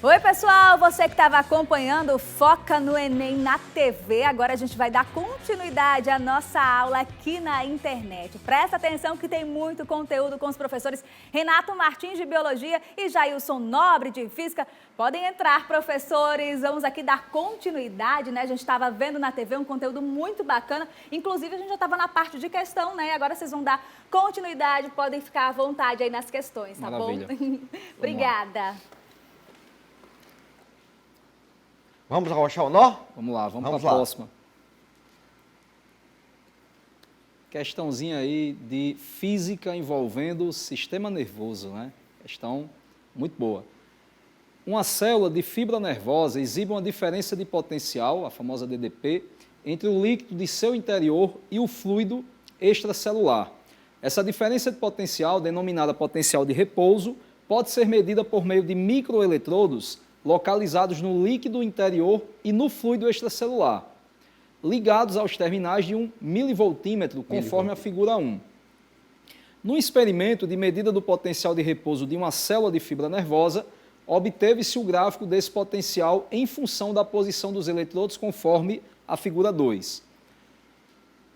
Oi, pessoal! Você que estava acompanhando o Foca no Enem na TV, agora a gente vai dar continuidade à nossa aula aqui na internet. Presta atenção que tem muito conteúdo com os professores Renato Martins de Biologia e Jailson Nobre de Física. Podem entrar, professores, vamos aqui dar continuidade, né? A gente estava vendo na TV um conteúdo muito bacana, inclusive a gente já estava na parte de questão, né? Agora vocês vão dar continuidade, podem ficar à vontade aí nas questões, tá Maravilha. bom? Obrigada. Vamos arrochar o nó? Vamos lá, vamos para a próxima. Questãozinha aí de física envolvendo o sistema nervoso, né? Questão muito boa. Uma célula de fibra nervosa exibe uma diferença de potencial, a famosa DDP, entre o líquido de seu interior e o fluido extracelular. Essa diferença de potencial, denominada potencial de repouso, pode ser medida por meio de microeletrodos localizados no líquido interior e no fluido extracelular, ligados aos terminais de um milivoltímetro, conforme a figura 1. No experimento de medida do potencial de repouso de uma célula de fibra nervosa, obteve-se o gráfico desse potencial em função da posição dos eletrodos, conforme a figura 2.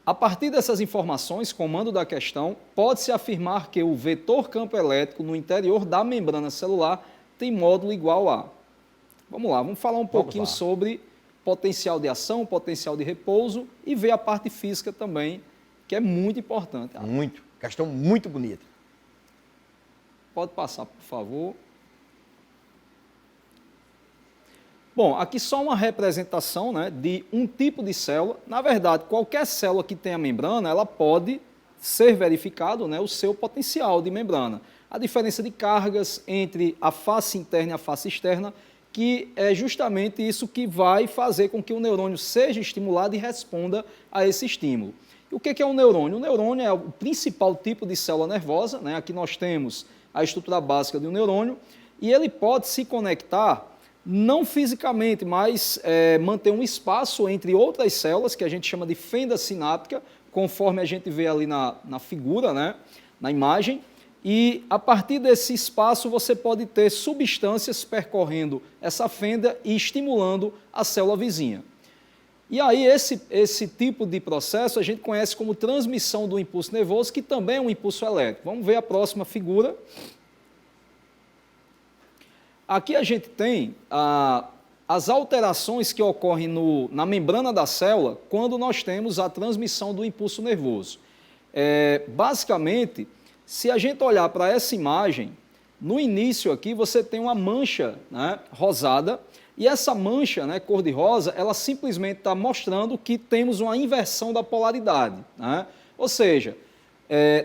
A partir dessas informações, comando da questão, pode-se afirmar que o vetor campo elétrico no interior da membrana celular tem módulo igual a... Vamos lá, vamos falar um pouquinho sobre potencial de ação, potencial de repouso e ver a parte física também, que é muito importante. Muito. Questão muito bonita. Pode passar, por favor. Bom, aqui só uma representação, né, de um tipo de célula. Na verdade, qualquer célula que tenha membrana, ela pode ser verificado, né, o seu potencial de membrana. A diferença de cargas entre a face interna e a face externa, que é justamente isso que vai fazer com que o neurônio seja estimulado e responda a esse estímulo. E o que é um neurônio? O neurônio é o principal tipo de célula nervosa, né? Aqui nós temos a estrutura básica de um neurônio, e ele pode se conectar, não fisicamente, mas manter um espaço entre outras células, que a gente chama de fenda sináptica, conforme a gente vê ali na figura, né? Na imagem. E a partir desse espaço você pode ter substâncias percorrendo essa fenda e estimulando a célula vizinha. E aí esse tipo de processo a gente conhece como transmissão do impulso nervoso, que também é um impulso elétrico. Vamos ver a próxima figura. Aqui a gente tem as alterações que ocorrem na membrana da célula quando nós temos a transmissão do impulso nervoso. Basicamente, se a gente olhar para essa imagem, no início aqui você tem uma mancha, né, rosada, e essa mancha, né, cor-de-rosa, ela simplesmente está mostrando que temos uma inversão da polaridade, né? Ou seja,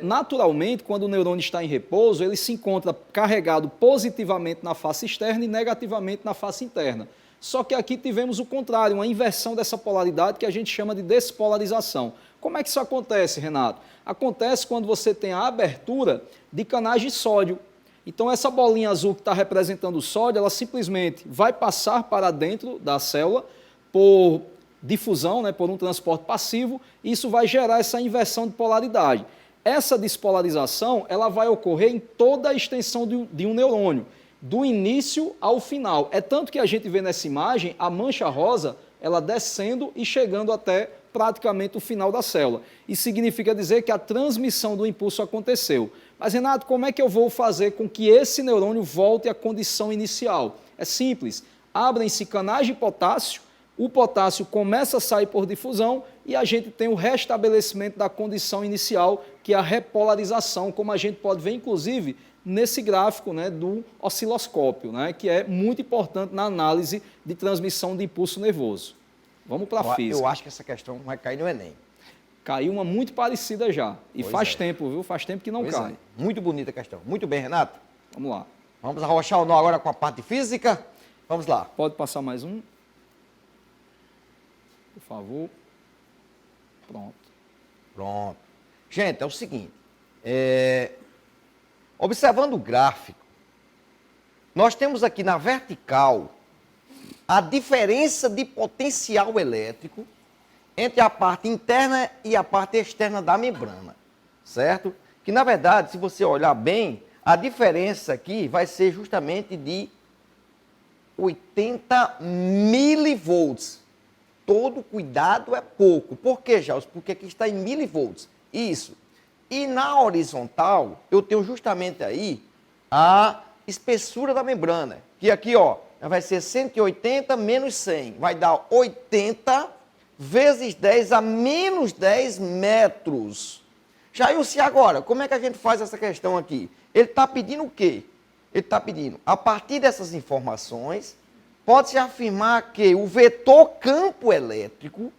naturalmente, quando o neurônio está em repouso, ele se encontra carregado positivamente na face externa e negativamente na face interna. Só que aqui tivemos o contrário, uma inversão dessa polaridade que a gente chama de despolarização. Como é que isso acontece, Renato? Acontece quando você tem a abertura de canais de sódio. Então, essa bolinha azul que está representando o sódio, ela simplesmente vai passar para dentro da célula por difusão, né, por um transporte passivo, e isso vai gerar essa inversão de polaridade. Essa despolarização ela vai ocorrer em toda a extensão de um neurônio, do início ao final. É tanto que a gente vê nessa imagem a mancha rosa, ela descendo e chegando até praticamente o final da célula. Isso significa dizer que a transmissão do impulso aconteceu. Mas, Renato, como é que eu vou fazer com que esse neurônio volte à condição inicial? É simples. Abrem-se canais de potássio, o potássio começa a sair por difusão e a gente tem o restabelecimento da condição inicial, que é a repolarização, como a gente pode ver, inclusive, nesse gráfico, né, do osciloscópio, né, que é muito importante na análise de transmissão de impulso nervoso. Vamos para a física. Eu acho que essa questão vai cair no Enem. Caiu uma muito parecida já. E faz tempo, viu? Faz tempo que não cai. Muito bonita a questão. Muito bem, Renato. Vamos lá. Vamos arrochar o nó agora com a parte física. Vamos lá. Pode passar mais um. Por favor. Pronto. Pronto. Gente, é o seguinte. Observando o gráfico, nós temos aqui na vertical a diferença de potencial elétrico entre a parte interna e a parte externa da membrana, certo? Que, na verdade, se você olhar bem, a diferença aqui vai ser justamente de 80 milivolts. Todo cuidado é pouco. Por quê, Jaus? Porque aqui está em milivolts. Isso. E na horizontal, eu tenho justamente aí a espessura da membrana. Que aqui, ó, vai ser 180 menos 100. Vai dar 80 vezes 10 a menos 10 metros. Jailson, agora, como é que a gente faz essa questão aqui? Ele está pedindo o quê? Ele está pedindo, a partir dessas informações, pode-se afirmar que o vetor campo elétrico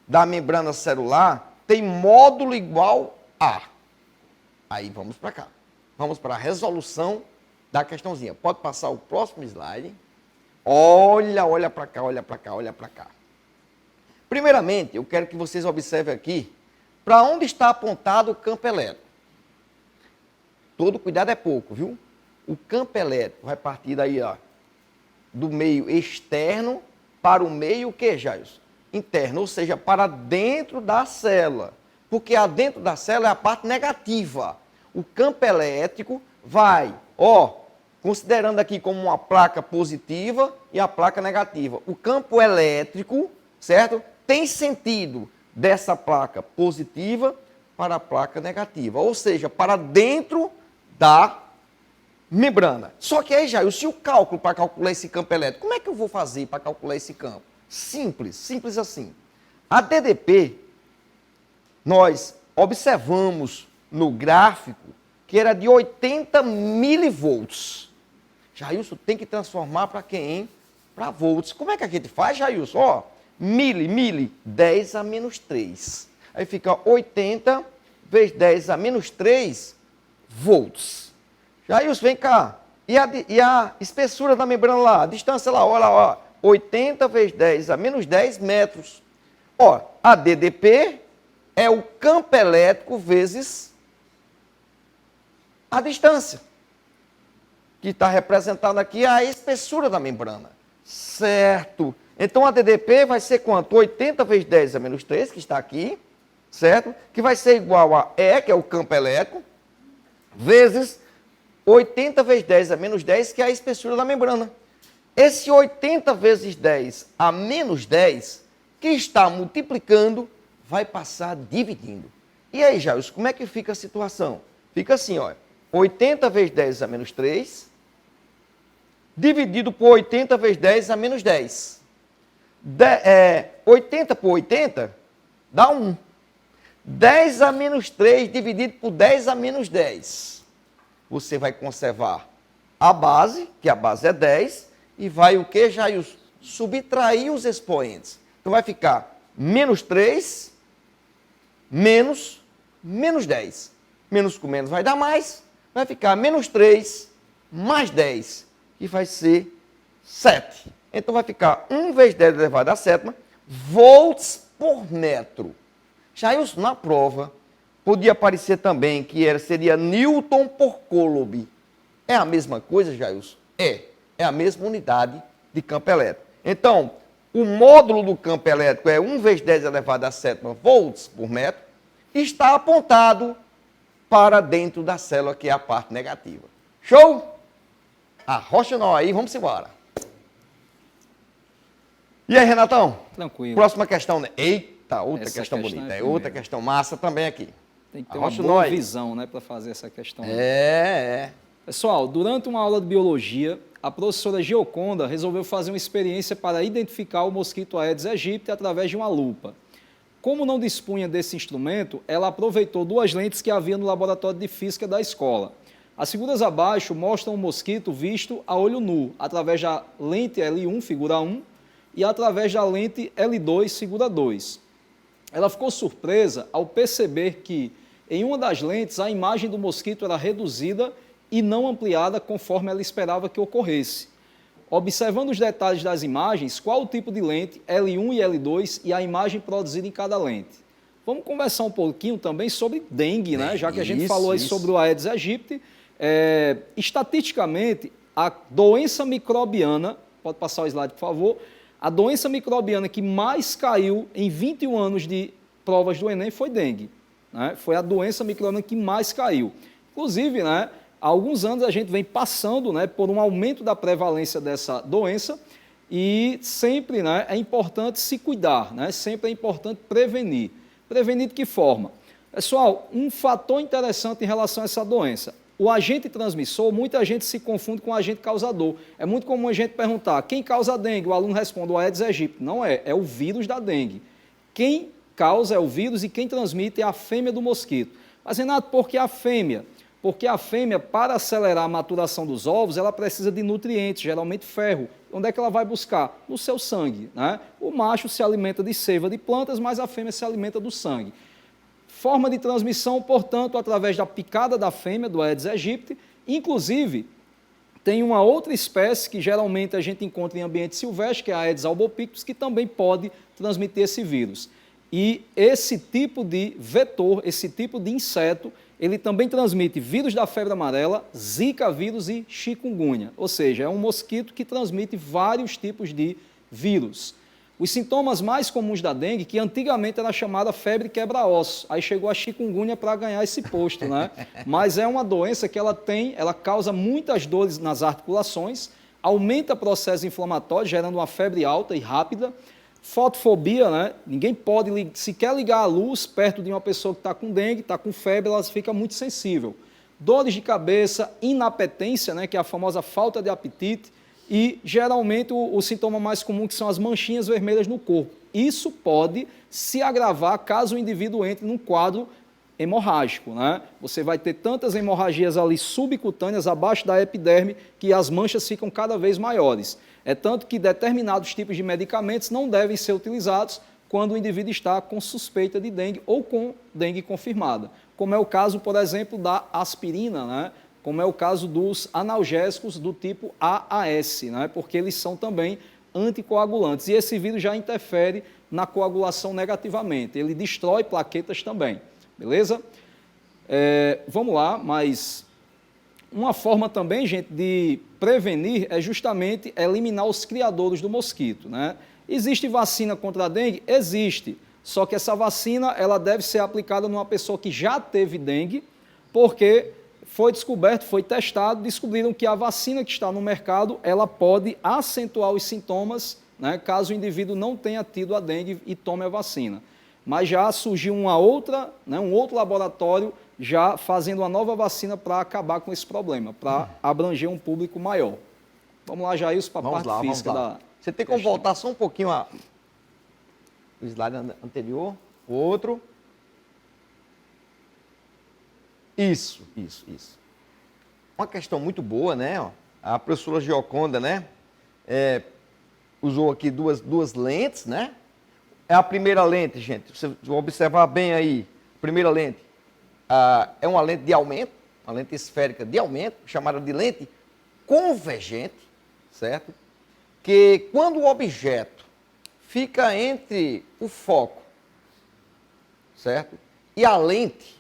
da membrana celular tem módulo igual a. Aí vamos para cá. Vamos para a resolução da questãozinha. Pode passar o próximo slide. Olha para cá, olha para cá, olha para cá. Primeiramente, eu quero que vocês observem aqui para onde está apontado o campo elétrico. Todo cuidado é pouco, viu? O campo elétrico vai partir daí, ó, do meio externo para o meio que, Jailson? Interno, ou seja, para dentro da célula. Porque a dentro da célula é a parte negativa. O campo elétrico vai, ó, considerando aqui como uma placa positiva e a placa negativa. O campo elétrico, certo? Tem sentido dessa placa positiva para a placa negativa, ou seja, para dentro da membrana. Só que aí, Jair, se o cálculo para calcular esse campo elétrico, como é que eu vou fazer para calcular esse campo? Simples, simples assim. A DDP, nós observamos no gráfico que era de 80 milivolts. Jailson, tem que transformar para quem? Para volts. Como é que a gente faz, Jailson? Ó, mili, 10 a menos 3. Aí fica 80 vezes 10 a menos 3 volts. Jailson, vem cá. E a espessura da membrana lá? A distância lá, olha lá, ó. 80 vezes 10 a menos 10 metros. Ó, a DDP é o campo elétrico vezes a distância, que está representada aqui a espessura da membrana. Certo. Então, a DDP vai ser quanto? 80 vezes 10 a menos 3, que está aqui, certo? Que vai ser igual a E, que é o campo elétrico, vezes 80 vezes 10 a menos 10, que é a espessura da membrana. Esse 80 vezes 10 a menos 10, que está multiplicando, vai passar dividindo. E aí, Jailson, como é que fica a situação? Fica assim, ó. 80 vezes 10 a menos 3, dividido por 80 vezes 10 a menos 10. 80 por 80 dá 1. 10 a menos 3 dividido por 10 a menos 10. Você vai conservar a base, que a base é 10, e vai o que, Jailson? Subtrair os expoentes. Então vai ficar menos 3, menos 10. Menos com menos vai dar mais, vai ficar menos 3 mais 10, que vai ser 7. Então vai ficar 1 vezes 10 elevado à sétima volts por metro. Jailson, na prova, podia aparecer também que seria Newton por Coulomb. É a mesma coisa, Jailson? É a mesma unidade de campo elétrico. Então, o módulo do campo elétrico é 1 vezes 10 elevado à sétima volts por metro, e está apontado para dentro da célula, que é a parte negativa. Show? Arrocha nó aí, vamos embora. E aí, Renatão? Tranquilo. Próxima questão, né? Eita, outra Essa questão questão bonita. é É outra primeira. questão massa também aqui. Tem que ter Arrocha uma nó boa aí. visão, né, para fazer essa questão. É. Pessoal, durante uma aula de biologia, a professora Gioconda resolveu fazer uma experiência para identificar o mosquito Aedes aegypti através de uma lupa. Como não dispunha desse instrumento, ela aproveitou 2 lentes que havia no laboratório de física da escola. As figuras abaixo mostram o mosquito visto a olho nu, através da lente L1, figura 1, e através da lente L2, figura 2. Ela ficou surpresa ao perceber que, em uma das lentes, a imagem do mosquito era reduzida e não ampliada conforme ela esperava que ocorresse. Observando os detalhes das imagens, qual o tipo de lente, L1 e L2, e a imagem produzida em cada lente. Vamos conversar um pouquinho também sobre dengue, né? Já que a gente falou aí sobre o Aedes aegypti. Estatisticamente, a doença microbiana, pode passar o slide, por favor, A doença microbiana que mais caiu em 21 anos de provas do Enem foi dengue. Né? Foi a doença microbiana que mais caiu. Inclusive, né, há alguns anos a gente vem passando, né, por um aumento da prevalência dessa doença e sempre, né, é importante se cuidar, né? Sempre é importante prevenir. Prevenir de que forma? Pessoal, um fator interessante em relação a essa doença. O agente transmissor, muita gente se confunde com o agente causador. É muito comum a gente perguntar, quem causa a dengue? O aluno responde, o Aedes aegypti. Não é, é o vírus da dengue. Quem causa é o vírus e quem transmite é a fêmea do mosquito. Mas, Renato, por que a fêmea? Porque a fêmea, para acelerar a maturação dos ovos, ela precisa de nutrientes, geralmente ferro. Onde é que ela vai buscar? No seu sangue. Né? O macho se alimenta de seiva de plantas, mas a fêmea se alimenta do sangue. Forma de transmissão, portanto, através da picada da fêmea, do Aedes aegypti. Inclusive, tem uma outra espécie que geralmente a gente encontra em ambiente silvestre, que é a Aedes albopictus, que também pode transmitir esse vírus. E esse tipo de vetor, esse tipo de inseto, ele também transmite vírus da febre amarela, zika vírus e chikungunya. Ou seja, é um mosquito que transmite vários tipos de vírus. Os sintomas mais comuns da dengue, que antigamente era chamada febre quebra-osso, aí chegou a chikungunya para ganhar esse posto, né? Mas é uma doença que ela causa muitas dores nas articulações, aumenta processo inflamatório, gerando uma febre alta e rápida, fotofobia, né? Ninguém pode sequer ligar a luz perto de uma pessoa que está com dengue, está com febre, ela fica muito sensível. Dores de cabeça, inapetência, né? Que é a famosa falta de apetite, e, geralmente, o sintoma mais comum que são as manchinhas vermelhas no corpo. Isso pode se agravar caso o indivíduo entre num quadro hemorrágico. Né? Você vai ter tantas hemorragias ali subcutâneas, abaixo da epiderme, que as manchas ficam cada vez maiores. É tanto que determinados tipos de medicamentos não devem ser utilizados quando o indivíduo está com suspeita de dengue ou com dengue confirmada. Como é o caso, por exemplo, da aspirina, né? Como é o caso dos analgésicos do tipo AAS, né? Porque eles são também anticoagulantes. E esse vírus já interfere na coagulação negativamente. Ele destrói plaquetas também, beleza? Vamos lá, mas uma forma também, gente, de prevenir é justamente eliminar os criadores do mosquito, né? Existe vacina contra a dengue? Existe. Só que essa vacina ela deve ser aplicada numa pessoa que já teve dengue, porque foi descoberto, foi testado, descobriram que a vacina que está no mercado, ela pode acentuar os sintomas, né, caso o indivíduo não tenha tido a dengue e tome a vacina. Mas já surgiu um outro laboratório já fazendo uma nova vacina para acabar com esse problema, para abranger um público maior. Vamos lá, Jailson, para a parte física da... Você tem como voltar só um pouquinho o slide anterior, o outro... Isso. Uma questão muito boa, né? A professora Gioconda, né? Usou aqui duas lentes, né? A primeira lente, gente, você vai observar bem aí, a primeira lente é uma lente de aumento, uma lente esférica de aumento, chamada de lente convergente, certo? Que quando o objeto fica entre o foco, certo? E a lente,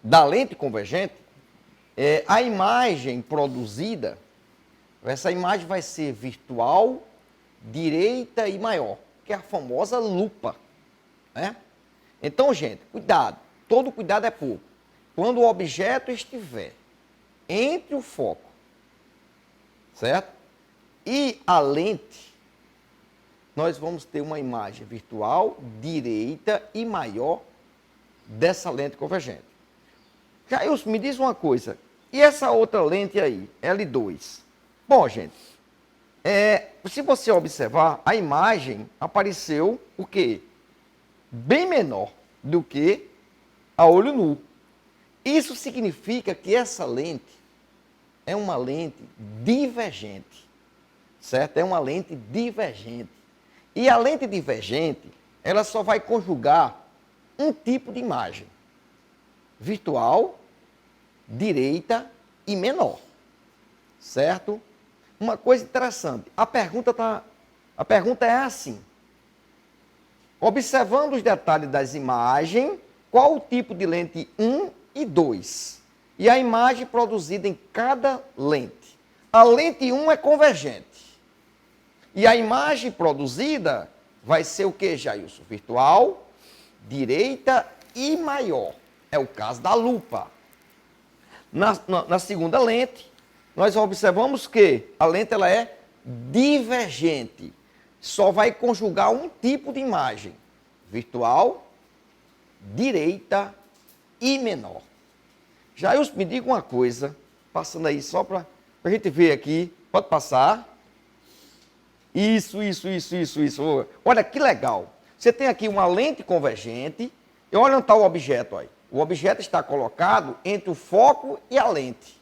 da lente convergente, a imagem produzida, essa imagem vai ser virtual, direita e maior, que é a famosa lupa, né? Então, gente, cuidado, todo cuidado é pouco. Quando o objeto estiver entre o foco, certo? E a lente, nós vamos ter uma imagem virtual, direita e maior dessa lente convergente. Jailson, me diz uma coisa, e essa outra lente aí, L2? Bom, gente, se você observar, a imagem apareceu o quê? Bem menor do que a olho nu. Isso significa que essa lente é uma lente divergente, certo? É uma lente divergente. E a lente divergente, ela só vai conjugar um tipo de imagem, virtual, direita e menor, certo? Uma coisa interessante, a pergunta é assim, observando os detalhes das imagens, qual o tipo de lente 1 e 2? E a imagem produzida em cada lente. A lente 1 é convergente. E a imagem produzida vai ser o que, Jailson? Virtual, direita e maior. É o caso da lupa. Na segunda lente, nós observamos que a lente ela é divergente. Só vai conjugar um tipo de imagem. Virtual, direita e menor. Jailson, me diga uma coisa, passando aí só para a gente ver aqui. Pode passar. Isso. Olha que legal. Você tem aqui uma lente convergente. E olha onde está o objeto aí. O objeto está colocado entre o foco e a lente.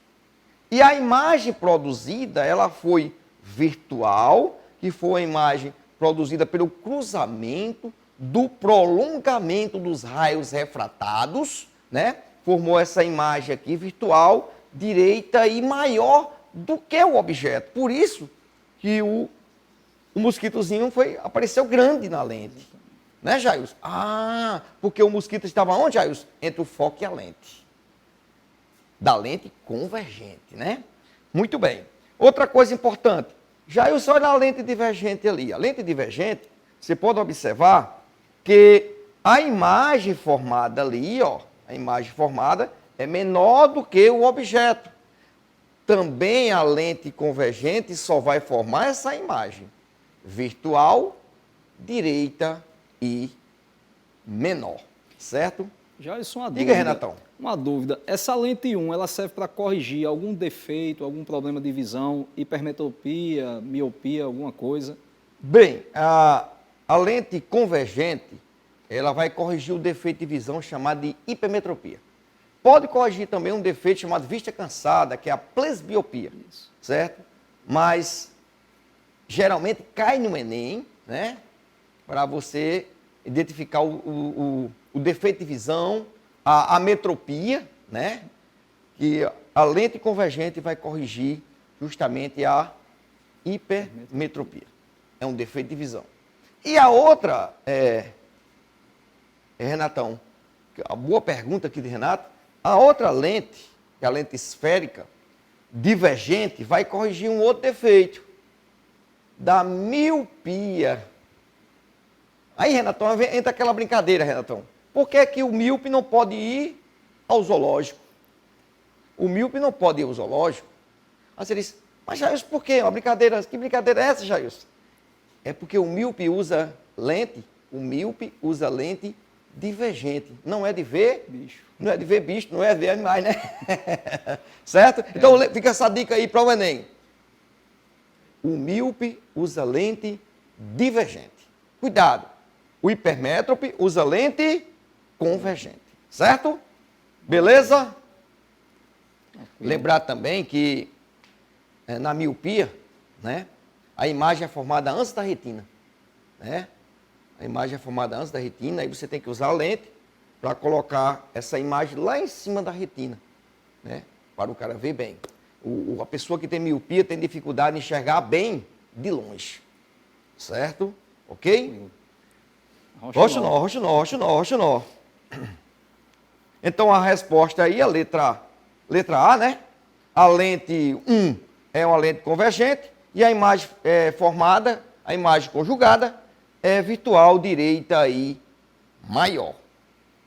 E a imagem produzida, ela foi virtual, que foi a imagem produzida pelo cruzamento do prolongamento dos raios refratados, né? Formou essa imagem aqui virtual, direita e maior do que o objeto. Por isso que o mosquitozinho apareceu grande na lente. Né, Jailson? Ah, porque o mosquito estava onde, Jailson? Entre o foco e a lente. Da lente convergente, né? Muito bem. Outra coisa importante. Jailson, olha a lente divergente ali. A lente divergente, você pode observar que a imagem formada ali, ó, a imagem formada é menor do que o objeto. Também a lente convergente só vai formar essa imagem virtual, direita e menor, certo? Já isso é uma dúvida. Diga, Renatão. Uma dúvida. Essa lente 1, ela serve para corrigir algum defeito, algum problema de visão, hipermetropia, miopia, alguma coisa? Bem, a lente convergente, ela vai corrigir o defeito de visão chamado de hipermetropia. Pode corrigir também um defeito chamado vista cansada, que é a presbiopia, certo? Mas, geralmente, cai no Enem, né? Para você identificar o defeito de visão, a metropia, né? Que a lente convergente vai corrigir justamente a hipermetropia. É um defeito de visão. E a outra, Renatão, a boa pergunta aqui de Renato, a outra lente, que é a lente esférica, divergente, vai corrigir um outro defeito, da miopia. Aí, Renatão, entra aquela brincadeira, Renatão. Por que que o míope não pode ir ao zoológico? O míope não pode ir ao zoológico. Aí você diz, mas Jailson, por quê? Uma brincadeira, que brincadeira é essa, Jailson? É porque o míope usa lente divergente. Não é de ver bicho. Não é de ver bicho, não é de ver animais, né? Certo? Então, fica essa dica aí para o Enem. O míope usa lente divergente. Cuidado. O hipermétrope usa lente convergente. Certo? Beleza? Lembrar também que na miopia, né, a imagem é formada antes da retina. Né? A imagem é formada antes da retina, aí você tem que usar a lente para colocar essa imagem lá em cima da retina, né? Para o cara ver bem. A pessoa que tem miopia tem dificuldade em enxergar bem de longe. Certo? Ok? Roxinol. Então a resposta aí, a letra A, né? A lente 1 é uma lente convergente e a imagem formada, a imagem conjugada, é virtual, direita e maior.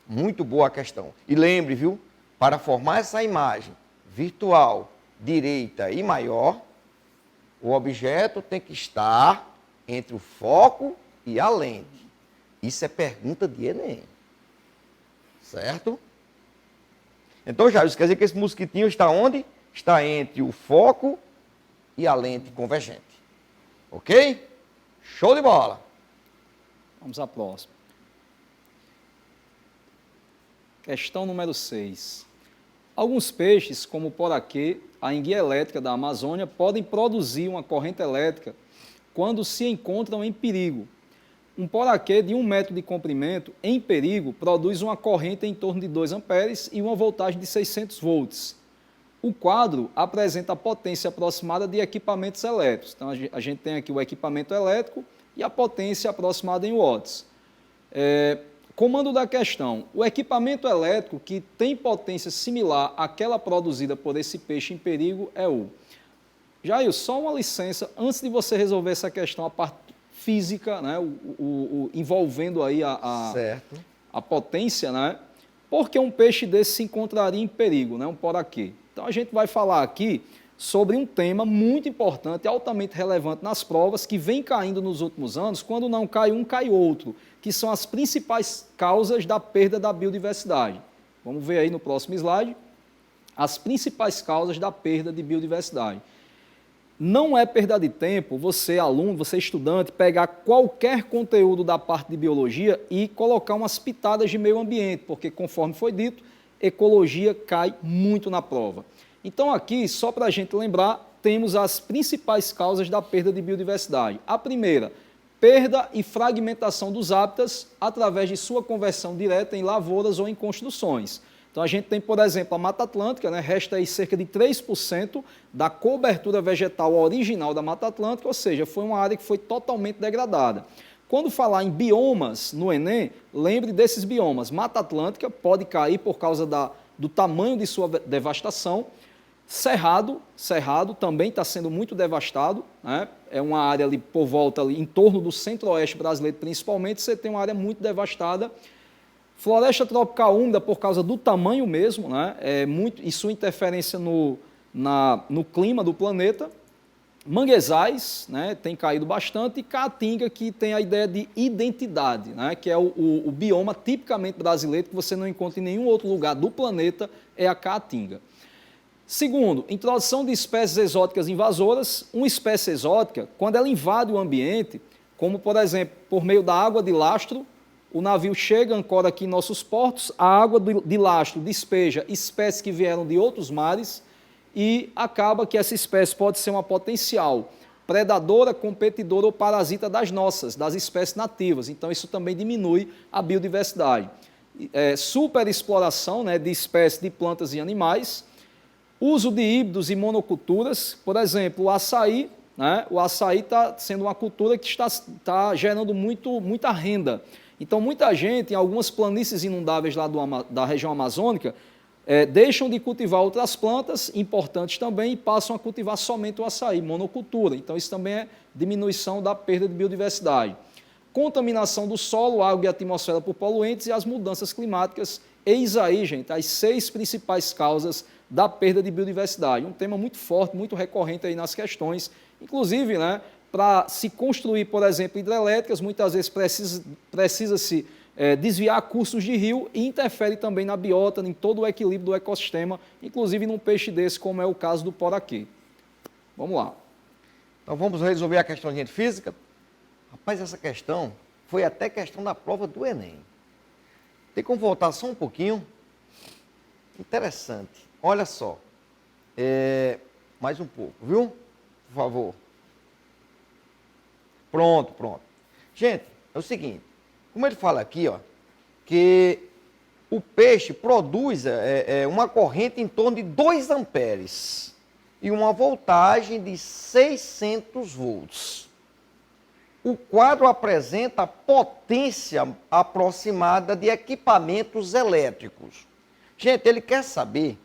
Muito boa a questão. E lembre, viu? Para formar essa imagem virtual, direita e maior, o objeto tem que estar entre o foco e a lente. Isso é pergunta de Enem. Certo? Então, já, isso quer dizer que esse mosquitinho está onde? Está entre o foco e a lente convergente. Ok? Show de bola! Vamos à próxima. Questão número 6. Alguns peixes, como o poraquê, a enguia elétrica da Amazônia, podem produzir uma corrente elétrica quando se encontram em perigo. Um poraquê de 1 metro de comprimento, em perigo, produz uma corrente em torno de 2 amperes e uma voltagem de 600 volts. O quadro apresenta a potência aproximada de equipamentos elétricos. Então, a gente tem aqui o equipamento elétrico e a potência aproximada em watts. Comando da questão. O equipamento elétrico que tem potência similar àquela produzida por esse peixe em perigo é o Jair, só uma licença, antes de você resolver essa questão, a parte física, né, envolvendo aí Certo. a potência, né? Porque um peixe desse se encontraria em perigo, né, um poraquê. Então a gente vai falar aqui sobre um tema muito importante, altamente relevante nas provas, que vem caindo nos últimos anos, quando não cai um, cai outro, que são as principais causas da perda da biodiversidade. Vamos ver aí no próximo slide as principais causas da perda de biodiversidade. Não é perda de tempo você, aluno, você estudante, pegar qualquer conteúdo da parte de biologia e colocar umas pitadas de meio ambiente, porque, conforme foi dito, ecologia cai muito na prova. Então, aqui, só para a gente lembrar, temos as principais causas da perda de biodiversidade. A primeira, perda e fragmentação dos hábitats através de sua conversão direta em lavouras ou em construções. Então, a gente tem, por exemplo, a Mata Atlântica, né? Resta aí cerca de 3% da cobertura vegetal original da Mata Atlântica, ou seja, foi uma área que foi totalmente degradada. Quando falar em biomas no Enem, lembre desses biomas. Mata Atlântica pode cair por causa do tamanho de sua devastação. Cerrado também está sendo muito devastado, né? É uma área ali por volta, ali, em torno do centro-oeste brasileiro principalmente, você tem uma área muito devastada. Floresta tropical úmida por causa do tamanho mesmo, né? E sua interferência no clima do planeta. Manguezais, né? Tem caído bastante, e Caatinga, que tem a ideia de identidade, né? Que é o bioma tipicamente brasileiro, que você não encontra em nenhum outro lugar do planeta, é a Caatinga. Segundo, introdução de espécies exóticas invasoras. Uma espécie exótica, quando ela invade o ambiente, como por exemplo, por meio da água de lastro, o navio chega, ancora aqui em nossos portos, a água de lastro despeja espécies que vieram de outros mares e acaba que essa espécie pode ser uma potencial predadora, competidora ou parasita das espécies nativas. Então isso também diminui a biodiversidade. Superexploração, né, de espécies de plantas e animais. Uso de híbridos e monoculturas, por exemplo, o açaí, né? O açaí está sendo uma cultura que está gerando muita renda. Então, muita gente, em algumas planícies inundáveis lá da região amazônica, deixam de cultivar outras plantas importantes também e passam a cultivar somente o açaí, monocultura. Então, isso também é diminuição da perda de biodiversidade. Contaminação do solo, água e atmosfera por poluentes e as mudanças climáticas. Eis aí, gente, as 6 principais causas da perda de biodiversidade. Um tema muito forte, muito recorrente aí nas questões. Inclusive, né, para se construir, por exemplo, hidrelétricas, muitas vezes precisa-se desviar cursos de rio e interfere também na biota, em todo o equilíbrio do ecossistema, inclusive num peixe desse, como é o caso do poraquê. Vamos lá. Então vamos resolver a questão de física? Rapaz, essa questão foi até questão da prova do Enem. Tem como voltar só um pouquinho? Interessante. Olha só. Mais um pouco, viu? Por favor. Pronto. Gente, é o seguinte. Como ele fala aqui, ó, que o peixe produz uma corrente em torno de 2 amperes e uma voltagem de 600 volts. O quadro apresenta a potência aproximada de equipamentos elétricos. Gente, ele quer saber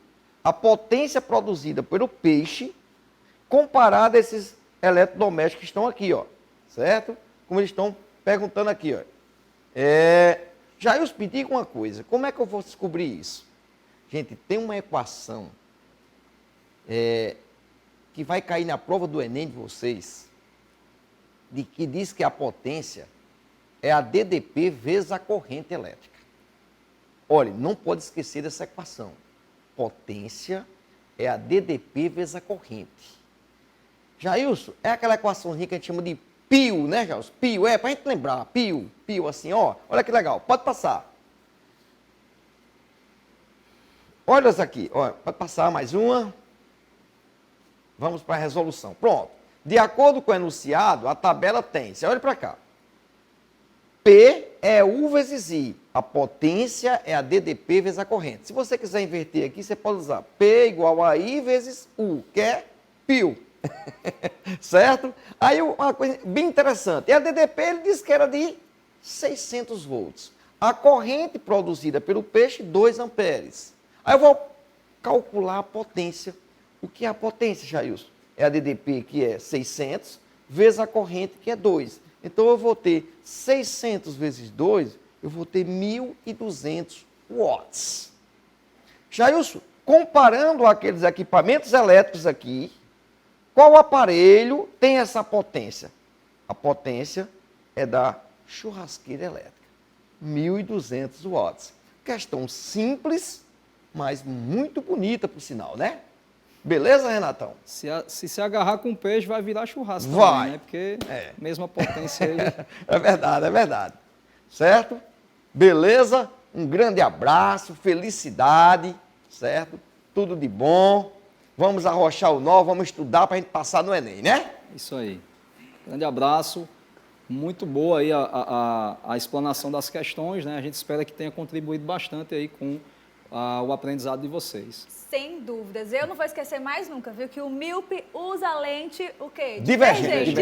a potência produzida pelo peixe comparada a esses eletrodomésticos que estão aqui, ó, certo? Como eles estão perguntando aqui, ó. Jair, me diga uma coisa, como é que eu vou descobrir isso? Gente, tem uma equação que vai cair na prova do Enem de vocês, que diz que a potência é a DDP vezes a corrente elétrica. Olha, não pode esquecer dessa equação. Potência é a DDP vezes a corrente. Jailson, é aquela equaçãozinha que a gente chama de pio, né, Jailson? Pio, para a gente lembrar. Pio, assim, ó. Olha que legal, pode passar. Olha essa aqui, ó, pode passar mais uma. Vamos para a resolução. Pronto. De acordo com o enunciado, a tabela tem, você olha para cá. P é U vezes I. A potência é a DDP vezes a corrente. Se você quiser inverter aqui, você pode usar P igual a I vezes U, que é pio. Certo? Aí uma coisa bem interessante. E a DDP, ele disse que era de 600 volts. A corrente produzida pelo peixe, 2 amperes. Aí eu vou calcular a potência. O que é a potência, Jailson? é a DDP, que é 600, vezes a corrente, que é 2. Então, eu vou ter 600 vezes 2, eu vou ter 1.200 watts. Jailson, comparando aqueles equipamentos elétricos aqui, qual aparelho tem essa potência? A potência é da churrasqueira elétrica, 1.200 watts. Questão simples, mas muito bonita, por sinal, né? Beleza, Renatão? Se agarrar com peixe, vai virar churrasco Vai. também, né? Porque mesma potência aí. É verdade, é verdade. Certo? Beleza? Um grande abraço, felicidade, certo? Tudo de bom. Vamos arrochar o nó, vamos estudar para a gente passar no Enem, né? Isso aí. Grande abraço. Muito boa aí a explanação das questões, né? A gente espera que tenha contribuído bastante aí com o aprendizado de vocês. Sem dúvidas. Eu não vou esquecer mais nunca, viu? Que o míope usa lente, o quê? Divergente.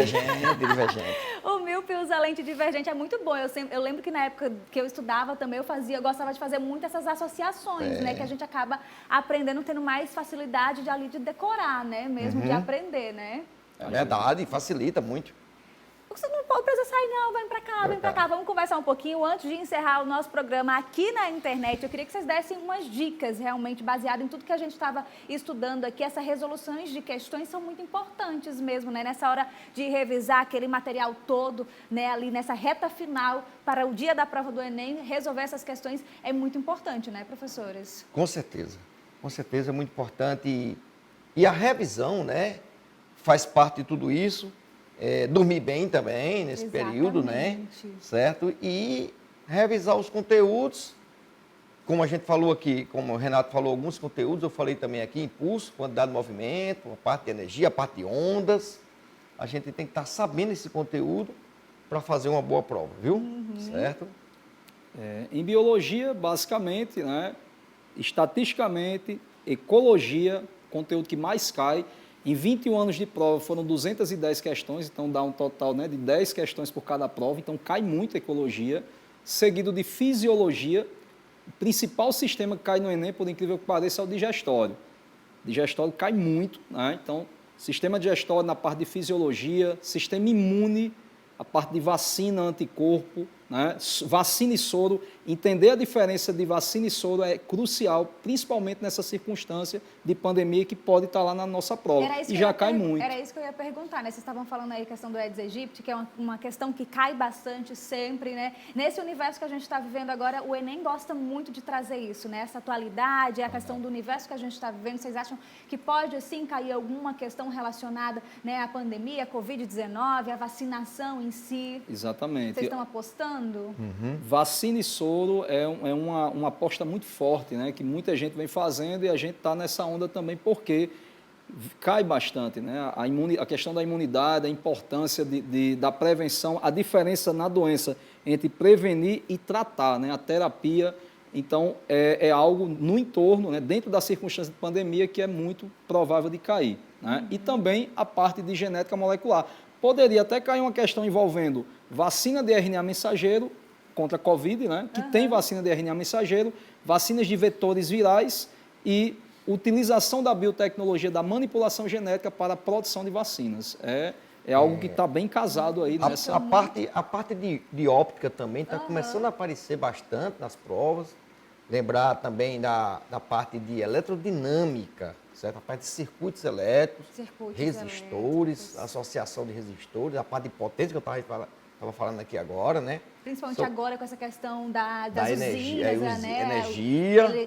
O míope usa lente divergente, é muito bom. Eu lembro que na época que eu estudava também, eu gostava de fazer muito essas associações, né? Que a gente acaba aprendendo, tendo mais facilidade de decorar, né? Mesmo de aprender, né? É verdade, facilita muito. Você não precisa sair, não. Vem pra cá. Vamos conversar um pouquinho. Antes de encerrar o nosso programa aqui na internet, eu queria que vocês dessem umas dicas realmente baseadas em tudo que a gente estava estudando aqui. Essas resoluções de questões são muito importantes mesmo, né? Nessa hora de revisar aquele material todo, né? Ali nessa reta final para o dia da prova do Enem, resolver essas questões é muito importante, né, professores? Com certeza é muito importante. E a revisão, né? Faz parte de tudo isso. Dormir bem também nesse período, né? Certo? E revisar os conteúdos, como a gente falou aqui, como o Renato falou, alguns conteúdos, eu falei também aqui, impulso, quantidade de movimento, a parte de energia, a parte de ondas. A gente tem que estar sabendo esse conteúdo para fazer uma boa prova, viu? Certo? Em biologia, basicamente, né? Estatisticamente, ecologia, conteúdo que mais cai. Em 21 anos de prova foram 210 questões, então dá um total, né, de 10 questões por cada prova, então cai muito a ecologia, seguido de fisiologia. O principal sistema que cai no Enem, por incrível que pareça, é o digestório. O digestório cai muito, né? Então, sistema digestório na parte de fisiologia, sistema imune, a parte de vacina, anticorpo, né? Vacina e soro. Entender a diferença de vacina e soro é crucial, principalmente nessa circunstância de pandemia que pode estar lá na nossa prova. E já cai muito. Era isso que eu ia perguntar, né? Vocês estavam falando aí a questão do Aedes aegypti, que é uma questão que cai bastante sempre, né? Nesse universo que a gente está vivendo agora, o Enem gosta muito de trazer isso, né? Essa atualidade, a questão do universo que a gente está vivendo. Vocês acham que pode, sim, cair alguma questão relacionada, né, à pandemia, à Covid-19, à vacinação em si? Exatamente. Vocês estão apostando? Vacina e soro é uma aposta muito forte, né? Que muita gente vem fazendo e a gente está nessa onda também porque cai bastante, né? A questão da imunidade, a importância da prevenção, a diferença na doença entre prevenir e tratar, né? A terapia, então, é algo no entorno, né? Dentro da circunstância de pandemia que é muito provável de cair, né? E também a parte de genética molecular. Poderia até cair uma questão envolvendo vacina de RNA mensageiro contra a Covid, né? Que tem vacina de RNA mensageiro, vacinas de vetores virais e utilização da biotecnologia da manipulação genética para a produção de vacinas. É algo que está bem casado aí nessa... A parte de óptica também está começando a aparecer bastante nas provas. Lembrar também da parte de eletrodinâmica, certo? A parte de circuitos elétricos, resistores, associação de resistores, a parte de potência que eu estava falando aqui agora, né? Principalmente agora com essa questão das energia, usinas, né?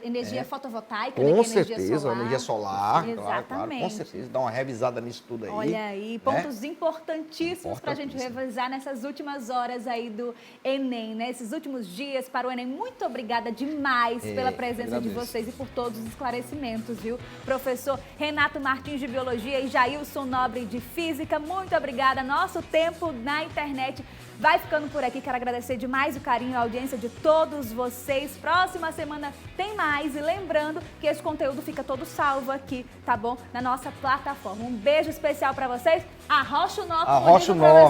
Energia fotovoltaica, com né? certeza, energia solar, Exatamente. claro, com certeza, dá uma revisada nisso tudo aí. Olha aí, pontos importantíssimos para a gente revisar nessas últimas horas aí do Enem, né? Esses últimos dias para o Enem. Muito obrigada demais pela presença de vocês e por todos os esclarecimentos, viu? Professor Renato Martins de Biologia e Jailson Nobre de Física, muito obrigada. Nosso tempo na internet vai ficando por aqui. Quero agradecer demais o carinho e a audiência de todos vocês. Próxima semana tem mais. E lembrando que esse conteúdo fica todo salvo aqui, tá bom? Na nossa plataforma. Um beijo especial para vocês. Arrocha o nó, arrocha o nó,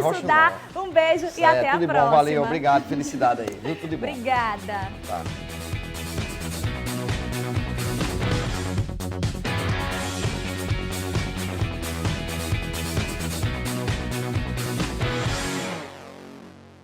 vamos estudar. Um beijo e até a próxima. Tudo bom, valeu, obrigado, felicidade aí. Viu? Tudo de bom. Obrigada. Tá.